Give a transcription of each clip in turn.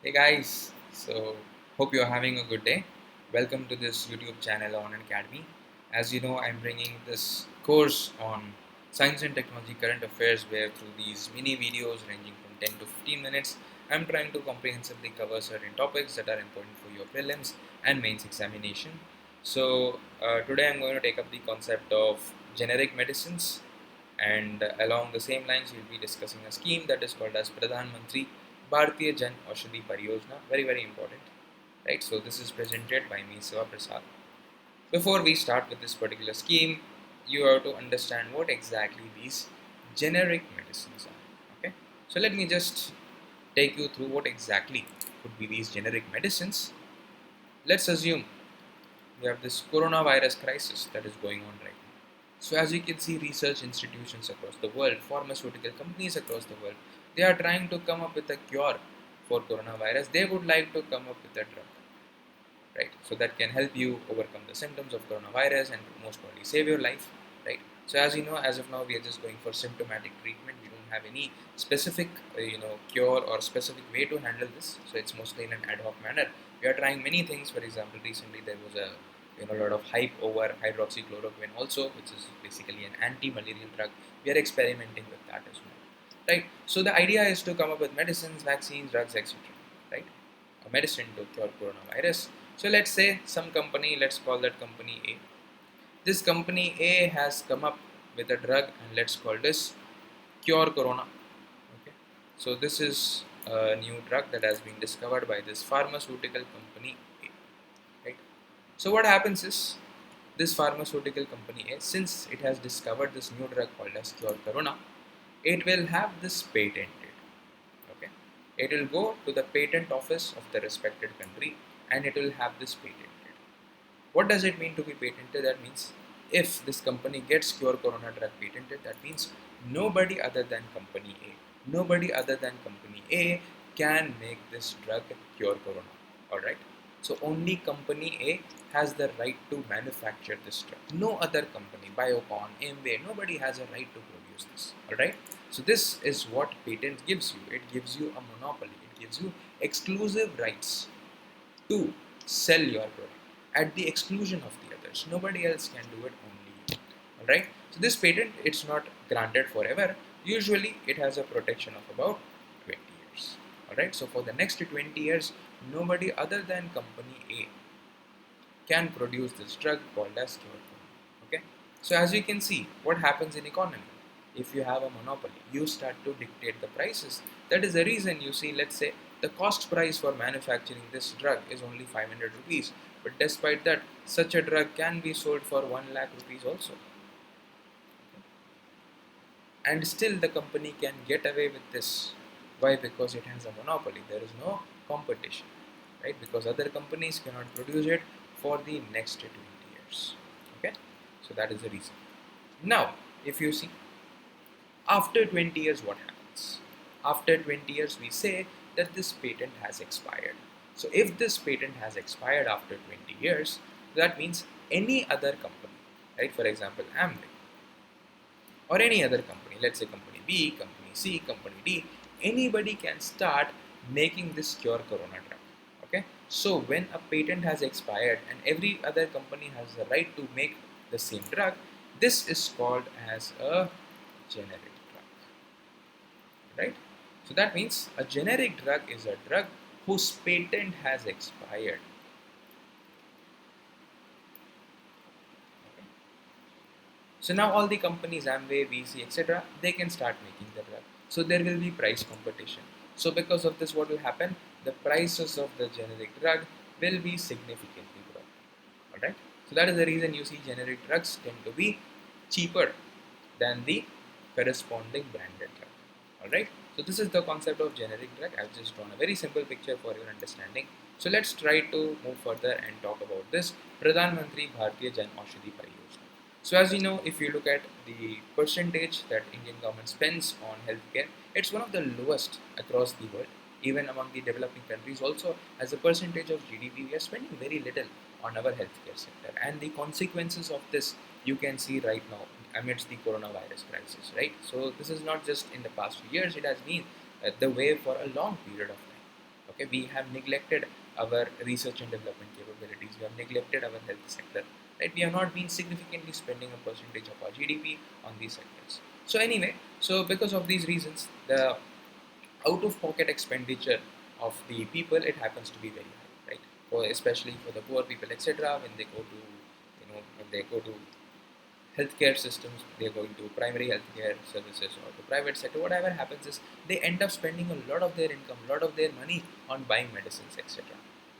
Hey guys, so hope you are having a good day. Welcome to this YouTube channel on Unacademy. As you know, I'm bringing this course on science and technology current affairs where through these mini videos ranging from 10 to 15 minutes, I'm trying to comprehensively cover certain topics that are important for your prelims and mains examination. Today I'm going to take up the concept of generic medicines, and along the same lines we'll be discussing a scheme that is called as Pradhan Mantri Bharatiya Jan Aushadhi Pariyojana. Very important, right? So this is presented by me, Siva Prasad. Before we start with this particular scheme, you have to understand what exactly these generic medicines are. Okay, so let me just take you through what exactly could be these generic medicines. Let's assume we have this coronavirus crisis that is going on right now. So as you can see, research institutions across the world, pharmaceutical companies across the world, they are trying to come up with a cure for coronavirus. They would like to come up with a drug, right? So that can help you overcome the symptoms of coronavirus and most probably save your life, right? So as you know, as of now, we are just going for symptomatic treatment. We don't have any specific, cure or specific way to handle this. So it's mostly in an ad hoc manner. We are trying many things. For example, recently there was a lot of hype over hydroxychloroquine also, which is basically an anti-malarial drug. We are experimenting with that as well, right? So the idea is to come up with medicines, vaccines, drugs, etc., right? A medicine to cure coronavirus. So let's say some company, let's call that company A. This company A has come up with a drug, and let's call this cure corona. Okay. So this is a new drug that has been discovered by this pharmaceutical company A. Right. So what happens is this pharmaceutical company A, since it has discovered this new drug called as cure corona, it will have this patented. Okay. It will go to the patent office of the respected country and it will have this patented. What does it mean to be patented? That means if this company gets cure corona drug patented, that means nobody other than company A, nobody other than company A can make this drug cure corona. Alright. So only company A has the right to manufacture this drug. No other company, Biocon, Amway, nobody has a right to produce this. Alright. So this is what patent gives you. It gives you a monopoly. It gives you exclusive rights to sell your product at the exclusion of the others. Nobody else can do it, only you. Alright. So this patent, it's not granted forever. Usually it has a protection of about 20 years. Alright. So for the next 20 years, nobody other than company A can produce this drug called as cure. Okay. So as you can see, what happens in economy? If you have a monopoly, you start to dictate the prices. That is the reason you see, let's say, the cost price for manufacturing this drug is only 500 rupees. But despite that, such a drug can be sold for 1 lakh rupees also. And still the company can get away with this. Why? Because it has a monopoly. There is no competition, right? Because other companies cannot produce it for the next 20 years. Okay, so that is the reason. Now, if you see, after 20 years, what happens? After 20 years, we say that this patent has expired. So if this patent has expired after 20 years, that means any other company, right? For example, Amway or any other company, let's say company B, company C, company D, anybody can start making this cure corona drug. Okay, so when a patent has expired and every other company has the right to make the same drug, this is called as a generic drug, right? So that means a generic drug is a drug whose patent has expired. Okay. So now all the companies, Amway, VC, etc., they can start making the drug. So there will be price competition. So because of this, what will happen? The prices of the generic drug will be significantly dropped. Alright. So that is the reason you see generic drugs tend to be cheaper than the corresponding branded drug. Alright. So this is the concept of generic drug. I've just drawn a very simple picture for your understanding. So let's try to move further and talk about this Pradhan Mantri Bharatiya Jan Aushadhi Pariyojana. So as you know, if you look at the percentage that Indian government spends on healthcare, it's one of the lowest across the world. Even among the developing countries also, as a percentage of GDP, we are spending very little on our healthcare sector. And the consequences of this, you can see right now amidst the coronavirus crisis, right? So this is not just in the past few years, it has been the way for a long period of time, Okay, we have neglected our research and development capabilities. We have neglected our health sector. Right, we have not been significantly spending a percentage of our GDP on these sectors. So anyway, so because of these reasons, the out-of-pocket expenditure of the people, it happens to be very high, right? For especially for the poor people, etc. When they go to, when they go to healthcare systems, they're going to primary healthcare services or the private sector. Whatever happens is they end up spending a lot of their income, a lot of their money on buying medicines, etc.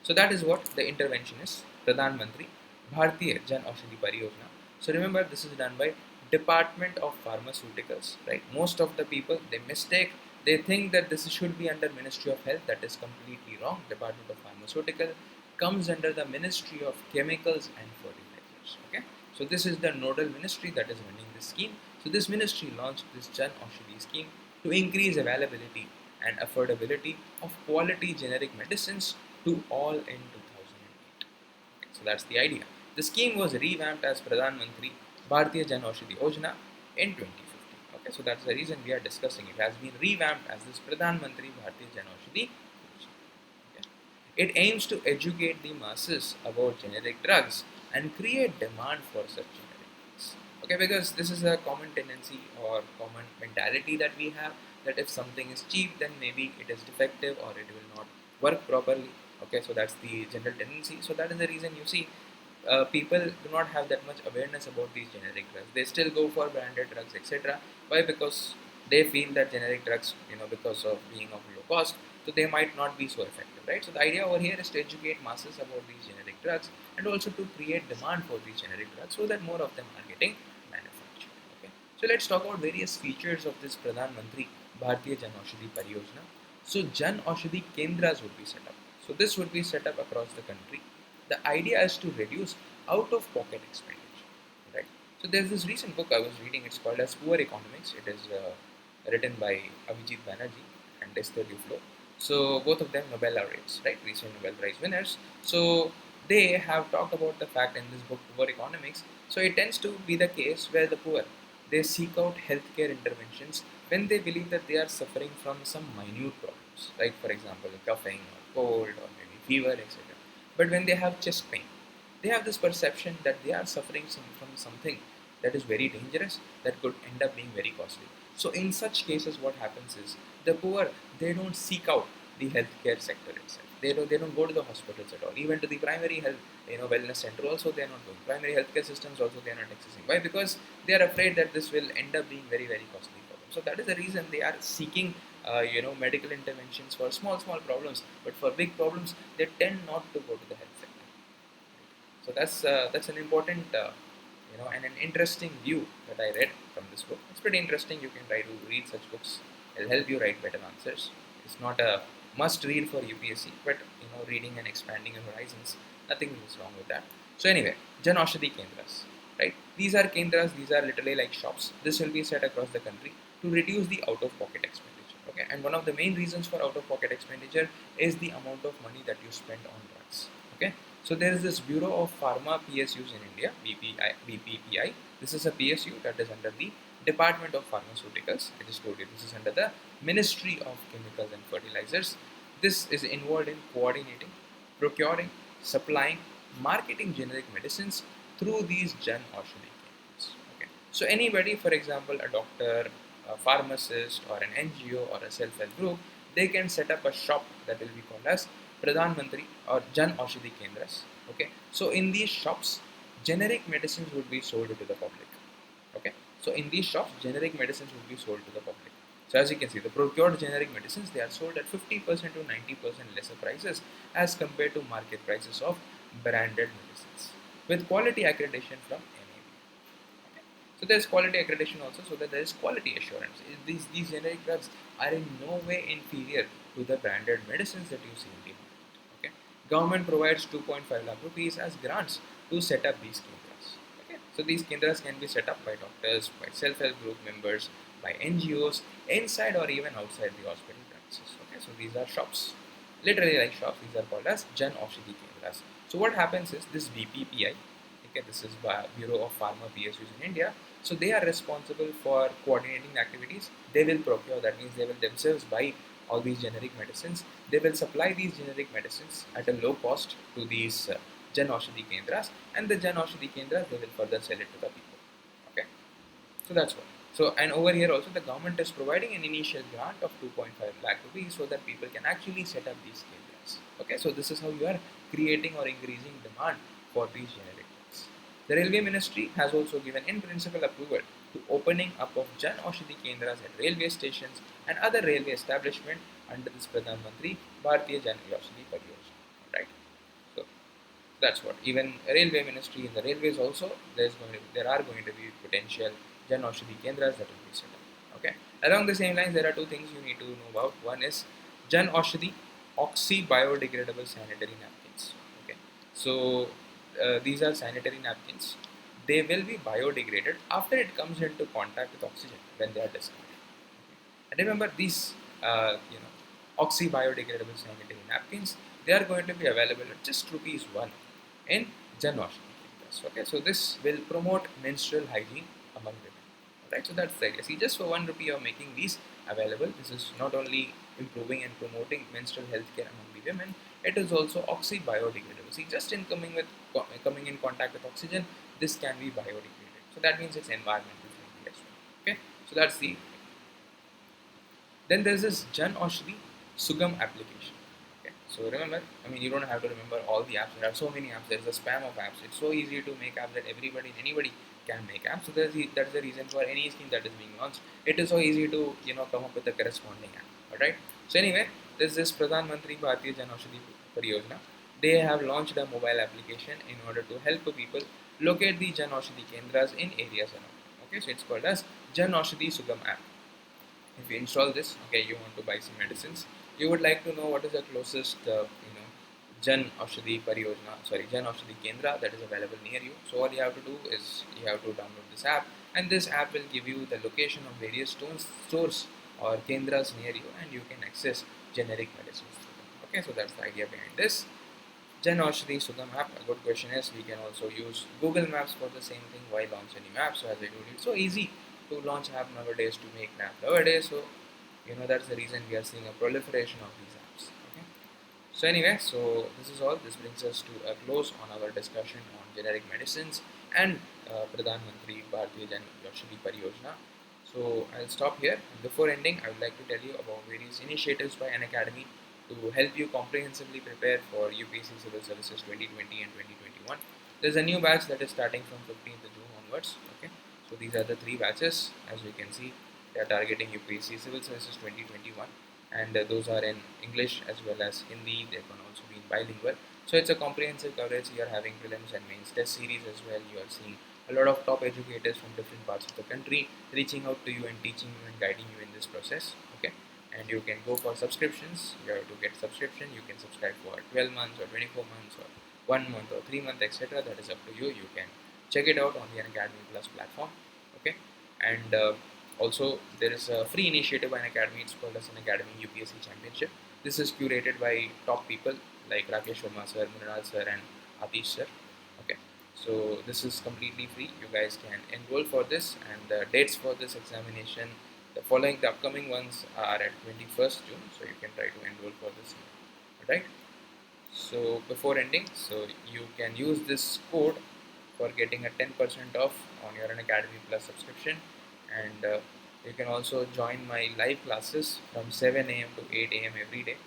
So that is what the intervention is. Pradhan Mantri Bharatiya Jan Aushadhi Pariyojana. So remember, this is done by Department of Pharmaceuticals, right? Most of the people, they mistake, they think that this should be under Ministry of Health. That is completely wrong. Department of Pharmaceutical comes under the Ministry of Chemicals and Fertilizers. Okay, so this is the nodal ministry that is running this scheme. So this ministry launched this Jan Aushadhi scheme to increase availability and affordability of quality generic medicines to all in 2008. Okay, so that's the idea. The scheme was revamped as Pradhan Mantri Bharatiya Jan Aushadhi Yojana in 2015. Okay, so that's the reason we are discussing it. It has been revamped as this Pradhan Mantri Bharatiya Jan Aushadhi Yojana. Okay. It aims to educate the masses about generic drugs and create demand for such generic drugs. Okay, because this is a common tendency or common mentality that we have, that if something is cheap, then maybe it is defective or it will not work properly. Okay, so that's the general tendency. So that is the reason you see people do not have that much awareness about these generic drugs. They still go for branded drugs, etc. Why? Because they feel that generic drugs, because of being of low cost, so they might not be so effective, right? So the idea over here is to educate masses about these generic drugs and also to create demand for these generic drugs so that more of them are getting manufactured. Okay. So let's talk about various features of this Pradhan Mantri Bharatiya Jan Aushadhi Pariyojana. So Jan Aushadhi Kendras would be set up. So this would be set up across the country. The idea is to reduce out-of-pocket expenditure, right? So there's this recent book I was reading. It's called as Poor Economics. It is written by Abhijit Banerjee and Esther Duflo. So both of them Nobel laureates, right? Recent Nobel Prize winners. So they have talked about the fact in this book, Poor Economics. So it tends to be the case where the poor, they seek out healthcare interventions when they believe that they are suffering from some minute problems, like for example, coughing or cold or maybe fever, etc. But when they have chest pain, they have this perception that they are suffering from something that is very dangerous, that could end up being very costly. So in such cases, what happens is the poor, they don't seek out the healthcare sector itself. They don't go to the hospitals at all. Even to the primary health wellness center also they are not going. Primary healthcare systems also they are not accessing. Why? Because they are afraid that this will end up being very very costly for them. So that is the reason they are seeking medical interventions for small problems. But for big problems, they tend not to go to the health sector. So that's an important and an interesting view that I read from this book. It's pretty interesting. You can try to read such books. It'll help you write better answers. It's not a must read for UPSC, but reading and expanding your horizons, nothing is wrong with that. So anyway, Jan Aushadhi Kendras, right? These are kendras. These are literally like shops. This will be set across the country to reduce the out-of-pocket expenditure. Okay, and one of the main reasons for out-of-pocket expenditure is the amount of money that you spend on drugs. Okay, so there is this Bureau of Pharma PSUs in India, BPPI. This is a PSU that is under the Department of Pharmaceuticals. I just told you this is under the Ministry of Chemicals and Fertilizers. This is involved in coordinating, procuring, supplying, marketing generic medicines through these Jan Aushadhi Kendras. Okay, so anybody, for example, a doctor, a pharmacist, or an NGO or a self-help group, they can set up a shop that will be called as Pradhan Mantri or Jan Aushadhi Kendras. Okay, so in these shops, generic medicines would be sold to the public. Okay, so in these shops, generic medicines would be sold to the public. So as you can see, the procured generic medicines, they are sold at 50% to 90% lesser prices as compared to market prices of branded medicines with quality accreditation from NAB. Okay. So there is quality accreditation also, so that there is quality assurance. These generic drugs are in no way inferior to the branded medicines that you see in the market. Okay. Government provides 2.5 lakh rupees as grants to set up these kendras. Okay. So these kendras can be set up by doctors, by self-help group members, by NGOs, inside or even outside the hospital premises. Okay. So these are shops, literally like shops. These are called as Jan Aushadhi Kendras. So what happens is this BPPI, okay, this is by Bureau of Pharma PSUs in India. So they are responsible for coordinating the activities. They will procure. That means they will themselves buy all these generic medicines, they will supply these generic medicines at a low cost to these Jan Aushadhi Kendras, and the Jan Aushadhi Kendras, they will further sell it to the people. Okay, so that's what. So, and over here also the government is providing an initial grant of 2.5 lakh rupees so that people can actually set up these kendras. Okay, so this is how you are creating or increasing demand for these generic drugs. The Railway Ministry has also given in principle approval to opening up of Jan Aushadhi Kendras at railway stations and other railway establishment under this Pradhan Mantri Bharatiya Jan Aushadhi Pariyojana. Right. So that's what. Even railway ministry in the railways also there are going to be potential Jan Aushadhi Kendras that will be set up. Okay. Along the same lines, there are two things you need to know about. One is Jan Aushadhi oxy biodegradable sanitary napkins. Okay. So these are sanitary napkins. They will be biodegraded after it comes into contact with oxygen when they are discarded. Okay. And remember these oxy biodegradable sanitary napkins, they are going to be available at just rupees 1 in Jan Aushadhi Kendras. Okay, so this will promote menstrual hygiene among women. Right, so that's the idea. See, just for 1 rupee you are making these available. This is not only improving and promoting menstrual health care among the women, it is also oxy biodegradable. See, just in coming in contact with oxygen, this can be biodegraded. So that means it's environmental friendly as well. Okay, so that's the. Then there's this Jan Aushadhi Sugam application. Okay, so remember, I mean, you don't have to remember all the apps. There are so many apps. There's a spam of apps. It's so easy to make apps that anybody can make apps. So that's the reason for any scheme that is being launched. It is so easy to come up with a corresponding app. Alright. So anyway, there's this Pradhan Mantri Bharatiya Jan Aushadhi Pariyojana. They have launched a mobile application in order to help people locate the Jan Aushadhi Kendras in areas around. Okay, so it's called as Jan Aushadhi Sugam app. If you install this, okay, you want to buy some medicines, you would like to know what is the closest Jan Aushadhi Jan Aushadhi Kendra that is available near you. So all you have to do is you have to download this app, and this app will give you the location of various stores or kendras near you, and you can access generic medicines through them. Okay, so that's the idea behind this Jan Aushadhi Sugam app. A good question is, we can also use Google Maps for the same thing while launching a new app. So as I told you, it's so easy to launch app nowadays, to make an app nowadays. So that's the reason we are seeing a proliferation of these apps. Okay. So anyway, so this is all. This brings us to a close on our discussion on generic medicines and Pradhan Mantri Bharatiya Jan Aushadhi Pariyojana. So I'll stop here. Before ending, I would like to tell you about various initiatives by Unacademy to help you comprehensively prepare for UPSC Civil Services 2020 and 2021. There's a new batch that is starting from 15th of June onwards. Okay, so these are the 3 batches. As we can see, they are targeting UPSC Civil Services 2021, and those are in English as well as Hindi. They can also be in bilingual. So it's a comprehensive coverage. You are having prelims and mains test series as well. You are seeing a lot of top educators from different parts of the country reaching out to you and teaching you and guiding you in this process. Okay, and you can go for subscriptions. You have to get subscription. You can subscribe for 12 months or 24 months or 1 month or 3 months, etc. That is up to you. You can check it out on the Unacademy Plus platform. Okay, and also there is a free initiative by Unacademy. It's called as Unacademy UPSC Championship. This is curated by top people like Rakesh Sharma sir, Mrinal sir, and Atish sir. Okay, so this is completely free. You guys can enroll for this, and the dates for this examination, the upcoming ones are at 21st June. So you can try to enroll for this. Alright. So before ending, so you can use this code for getting a 10% off on your Unacademy Plus subscription, and you can also join my live classes from 7 a.m. to 8 a.m. every day.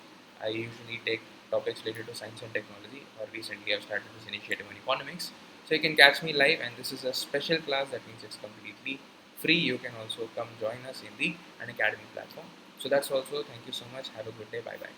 I usually take topics related to science and technology, or recently I've started this initiative on economics. So you can catch me live, and this is a special class. That means it's completely free. You can also come join us in the Unacademy platform. So that's also. Thank you so much. Have a good day. Bye bye.